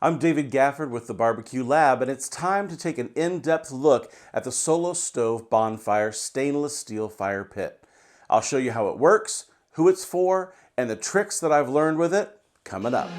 I'm David Gafford with the Barbecue Lab, and it's time to take an in-depth look at the Solo Stove Bonfire stainless steel fire pit. I'll show you how it works, who it's for, and the tricks that I've learned with it coming up.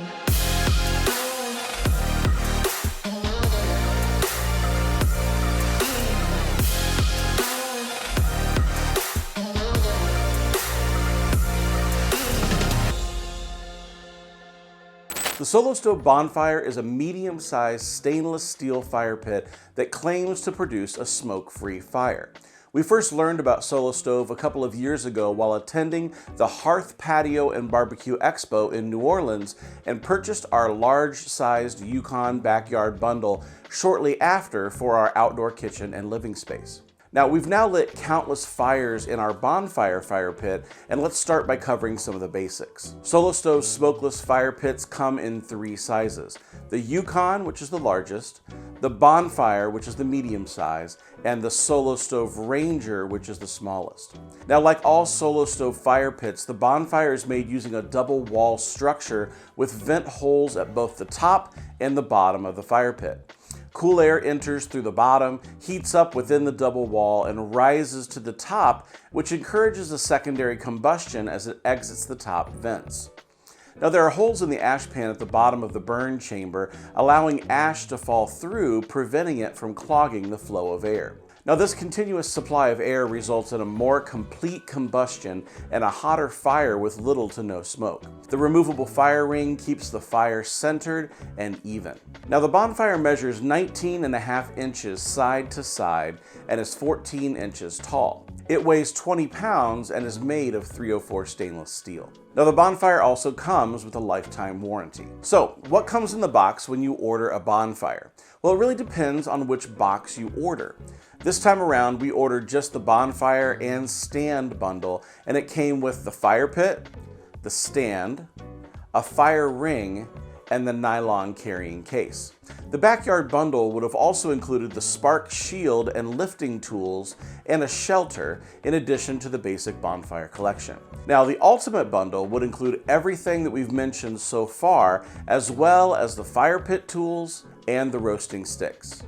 The Solo Stove Bonfire is a medium-sized stainless steel fire pit that claims to produce a smoke-free fire. We first learned about Solo Stove a couple of years ago while attending the Hearth Patio and Barbecue Expo in New Orleans and purchased our large-sized Yukon backyard bundle shortly after for our outdoor kitchen and living space. Now, we've now lit countless fires in our bonfire fire pit, and let's start by covering some of the basics. Solo Stove smokeless fire pits come in three sizes: the Yukon, which is the largest, the Bonfire, which is the medium size, and the Solo Stove Ranger, which is the smallest. Now, like all Solo Stove fire pits, the Bonfire is made using a double wall structure with vent holes at both the top and the bottom of the fire pit. Cool air enters through the bottom, heats up within the double wall, and rises to the top, which encourages a secondary combustion as it exits the top vents. Now, there are holes in the ash pan at the bottom of the burn chamber, allowing ash to fall through, preventing it from clogging the flow of air. Now, this continuous supply of air results in a more complete combustion and a hotter fire with little to no smoke. The removable fire ring keeps the fire centered and even. Now, the Bonfire measures 19.5 inches side to side and is 14 inches tall. It weighs 20 pounds and is made of 304 stainless steel. Now, the Bonfire also comes with a lifetime warranty. So, what comes in the box when you order a Bonfire? Well, it really depends on which box you order. This time around, we ordered just the Bonfire and stand bundle, and it came with the fire pit, the stand, a fire ring, and the nylon carrying case. The backyard bundle would have also included the spark shield and lifting tools and a shelter, in addition to the basic Bonfire collection. Now, the ultimate bundle would include everything that we've mentioned so far, as well as the fire pit tools and the roasting sticks.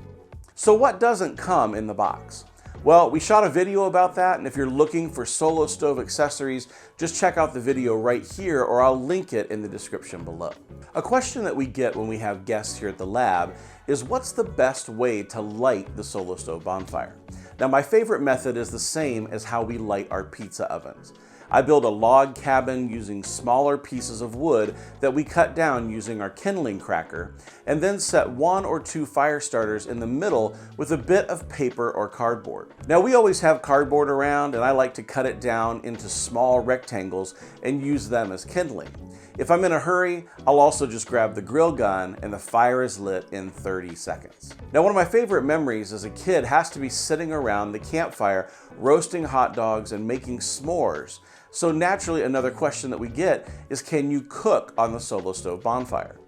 So what doesn't come in the box? Well, we shot a video about that, and if you're looking for Solo Stove accessories, just check out the video right here, or I'll link it in the description below. A question that we get when we have guests here at the lab is, what's the best way to light the Solo Stove Bonfire? Now, my favorite method is the same as how we light our pizza ovens. I build a log cabin using smaller pieces of wood that we cut down using our kindling cracker, and then set 1 or 2 fire starters in the middle with a bit of paper or cardboard. Now, we always have cardboard around, and I like to cut it down into small rectangles and use them as kindling. If I'm in a hurry, I'll also just grab the grill gun and the fire is lit in 30 seconds. Now, one of my favorite memories as a kid has to be sitting around the campfire roasting hot dogs and making s'mores. So naturally, another question that we get is, can you cook on the Solo Stove Bonfire?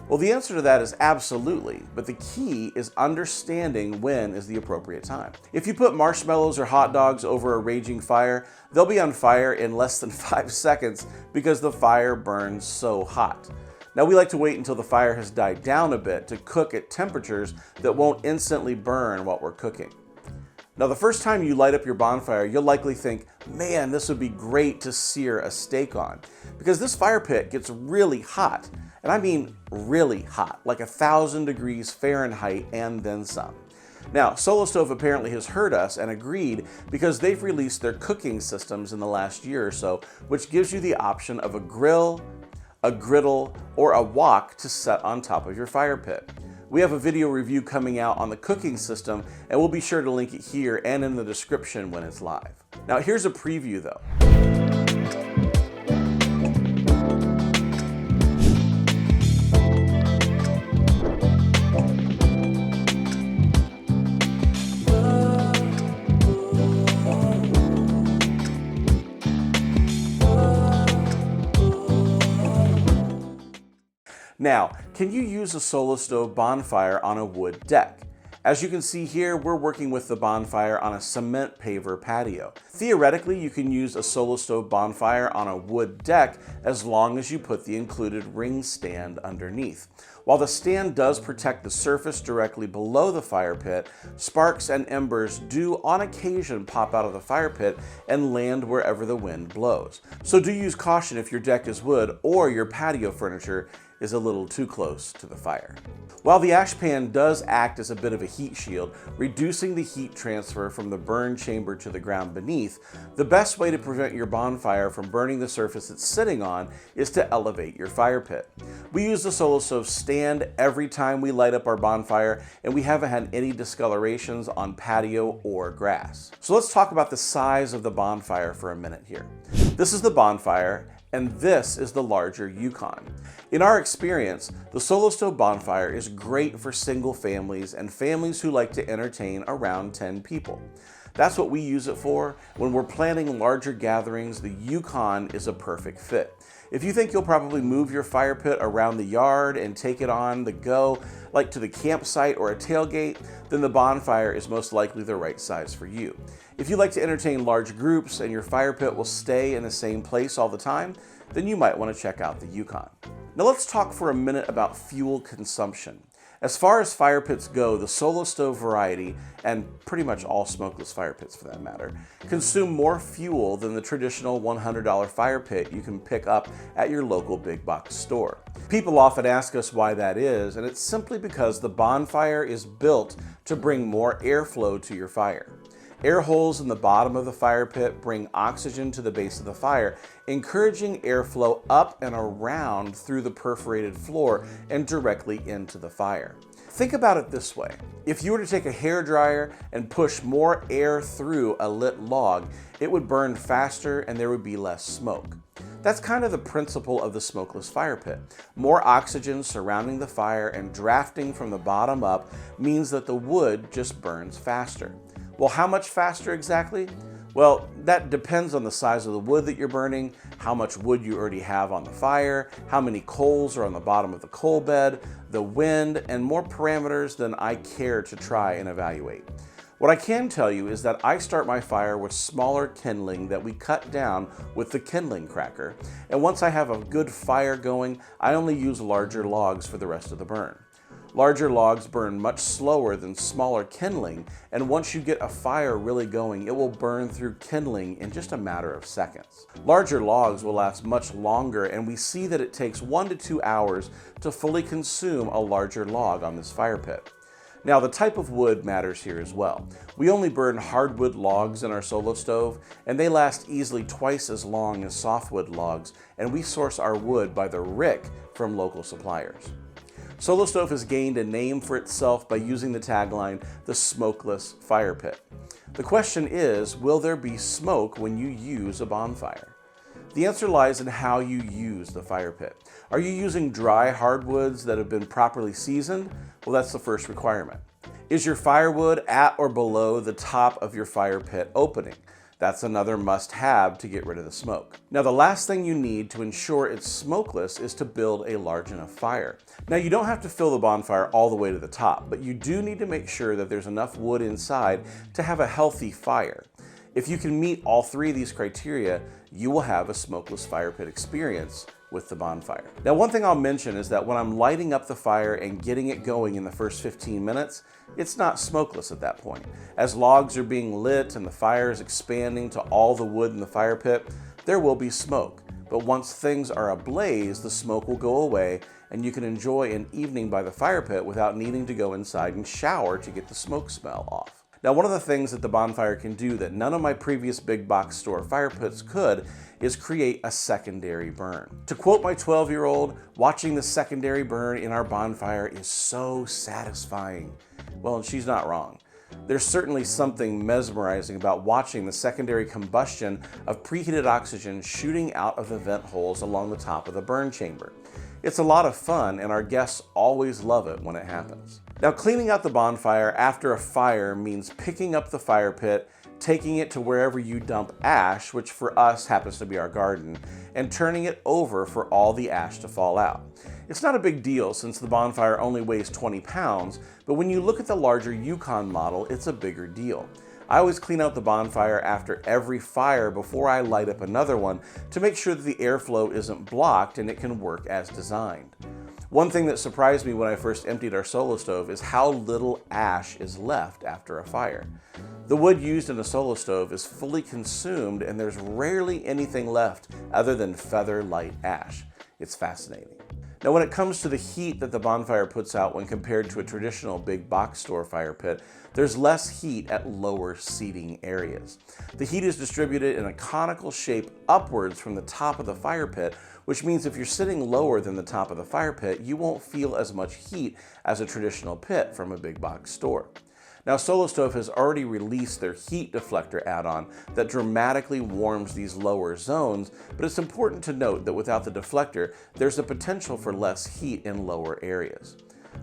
Well, the answer to that is absolutely, but the key is understanding when is the appropriate time. If you put marshmallows or hot dogs over a raging fire, they'll be on fire in less than 5 seconds because the fire burns so hot. Now, we like to wait until the fire has died down a bit to cook at temperatures that won't instantly burn while we're cooking. Now, the first time you light up your bonfire, you'll likely think, man, this would be great to sear a steak on, because this fire pit gets really hot, and I mean really hot, like 1,000 degrees Fahrenheit and then some. Now, Solo Stove apparently has heard us and agreed, because they've released their cooking systems in the last year or so, which gives you the option of a grill, a griddle, or a wok to set on top of your fire pit. We have a video review coming out on the cooking system, and we'll be sure to link it here and in the description when it's live. Now, here's a preview though. Now, can you use a Solo Stove Bonfire on a wood deck? As you can see here, we're working with the bonfire on a cement paver patio. Theoretically, you can use a Solo Stove bonfire on a wood deck as long as you put the included ring stand underneath. While the stand does protect the surface directly below the fire pit, sparks and embers do on occasion pop out of the fire pit and land wherever the wind blows. So do use caution if your deck is wood or your patio furniture is a little too close to the fire. While the ash pan does act as a bit of a heat shield, reducing the heat transfer from the burn chamber to the ground beneath, the best way to prevent your bonfire from burning the surface it's sitting on is to elevate your fire pit. We use the Solo Stove stand every time we light up our bonfire, and we haven't had any discolorations on patio or grass. So let's talk about the size of the bonfire for a minute here. This is the bonfire, and this is the larger Yukon. In our experience, the Solo Stove bonfire is great for single families and families who like to entertain around 10 people. That's what we use it for. When we're planning larger gatherings, the Yukon is a perfect fit. If you think you'll probably move your fire pit around the yard and take it on the go, like to the campsite or a tailgate, then the bonfire is most likely the right size for you. If you like to entertain large groups and your fire pit will stay in the same place all the time, then you might want to check out the Yukon. Now let's talk for a minute about fuel consumption. As far as fire pits go, the Solo Stove variety, and pretty much all smokeless fire pits for that matter, consume more fuel than the traditional $100 fire pit you can pick up at your local big box store. People often ask us why that is, and it's simply because the bonfire is built to bring more airflow to your fire. Air holes in the bottom of the fire pit bring oxygen to the base of the fire, encouraging airflow up and around through the perforated floor and directly into the fire. Think about it this way. If you were to take a hairdryer and push more air through a lit log, it would burn faster and there would be less smoke. That's kind of the principle of the smokeless fire pit. More oxygen surrounding the fire and drafting from the bottom up means that the wood just burns faster. Well, how much faster exactly? Well, that depends on the size of the wood that you're burning, how much wood you already have on the fire, how many coals are on the bottom of the coal bed, the wind, and more parameters than I care to try and evaluate. What I can tell you is that I start my fire with smaller kindling that we cut down with the kindling cracker, and once I have a good fire going, I only use larger logs for the rest of the burn. Larger logs burn much slower than smaller kindling, and once you get a fire really going, it will burn through kindling in just a matter of seconds. Larger logs will last much longer, and we see that it takes 1 to 2 hours to fully consume a larger log on this fire pit. Now, the type of wood matters here as well. We only burn hardwood logs in our Solo Stove, and they last easily twice as long as softwood logs, and we source our wood by the rick from local suppliers. Solo Stove has gained a name for itself by using the tagline, "The Smokeless Fire Pit." The question is, will there be smoke when you use a bonfire? The answer lies in how you use the fire pit. Are you using dry hardwoods that have been properly seasoned? Well, that's the first requirement. Is your firewood at or below the top of your fire pit opening? That's another must-have to get rid of the smoke. Now, the last thing you need to ensure it's smokeless is to build a large enough fire. Now, you don't have to fill the bonfire all the way to the top, but you do need to make sure that there's enough wood inside to have a healthy fire. If you can meet all three of these criteria, you will have a smokeless fire pit experience with the bonfire. Now, one thing I'll mention is that when I'm lighting up the fire and getting it going in the first 15 minutes, it's not smokeless at that point. As logs are being lit and the fire is expanding to all the wood in the fire pit, there will be smoke. But once things are ablaze, the smoke will go away and you can enjoy an evening by the fire pit without needing to go inside and shower to get the smoke smell off. Now, one of the things that the bonfire can do that none of my previous big box store fire pits could is create a secondary burn. To quote my 12-year-old, watching the secondary burn in our bonfire is so satisfying. Well, and she's not wrong. There's certainly something mesmerizing about watching the secondary combustion of preheated oxygen shooting out of the vent holes along the top of the burn chamber. It's a lot of fun, and our guests always love it when it happens. Now, cleaning out the bonfire after a fire means picking up the fire pit, taking it to wherever you dump ash, which for us happens to be our garden, and turning it over for all the ash to fall out. It's not a big deal since the Bonfire only weighs 20 pounds, but when you look at the larger Yukon model, it's a bigger deal. I always clean out the Bonfire after every fire before I light up another one to make sure that the airflow isn't blocked and it can work as designed. One thing that surprised me when I first emptied our Solo Stove is how little ash is left after a fire. The wood used in a Solo Stove is fully consumed and there's rarely anything left other than feather light ash. It's fascinating. Now, when it comes to the heat that the Bonfire puts out when compared to a traditional big box store fire pit, there's less heat at lower seating areas. The heat is distributed in a conical shape upwards from the top of the fire pit, which means if you're sitting lower than the top of the fire pit, you won't feel as much heat as a traditional pit from a big box store. Now, Solo Stove has already released their heat deflector add-on that dramatically warms these lower zones, but it's important to note that without the deflector, there's the potential for less heat in lower areas.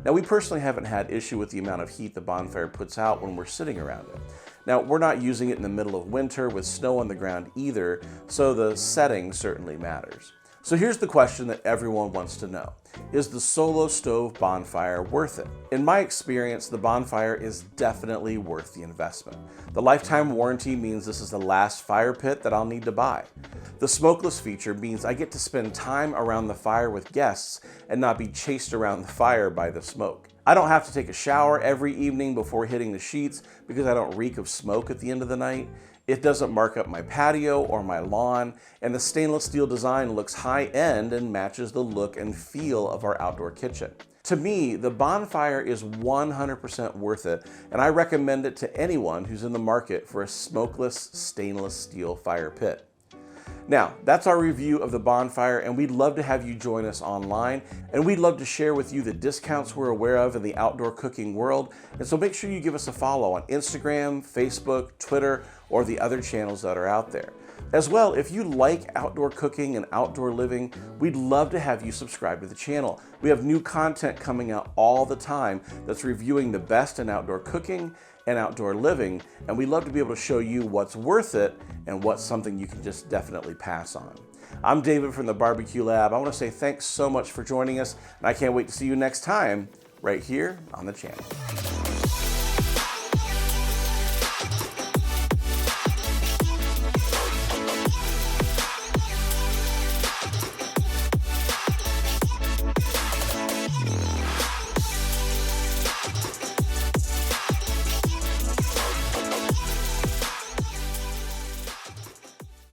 Now, we personally haven't had issue with the amount of heat the Bonfire puts out when we're sitting around it. Now, we're not using it in the middle of winter with snow on the ground either, so the setting certainly matters. So here's the question that everyone wants to know. Is the Solo Stove Bonfire worth it? In my experience, the Bonfire is definitely worth the investment. The lifetime warranty means this is the last fire pit that I'll need to buy. The smokeless feature means I get to spend time around the fire with guests and not be chased around the fire by the smoke. I don't have to take a shower every evening before hitting the sheets because I don't reek of smoke at the end of the night. It doesn't mark up my patio or my lawn, and the stainless steel design looks high-end and matches the look and feel of our outdoor kitchen. To me, the Bonfire is 100% worth it, and I recommend it to anyone who's in the market for a smokeless stainless steel fire pit. Now, that's our review of the Bonfire, and we'd love to have you join us online, and we'd love to share with you the discounts we're aware of in the outdoor cooking world, and so make sure you give us a follow on Instagram, Facebook, Twitter, or the other channels that are out there. As well, if you like outdoor cooking and outdoor living, we'd love to have you subscribe to the channel. We have new content coming out all the time that's reviewing the best in outdoor cooking and outdoor living, and we love to be able to show you what's worth it and what's something you can just definitely pass on. I'm David from the Barbecue Lab. I want to say thanks so much for joining us, and I can't wait to see you next time right here on the channel.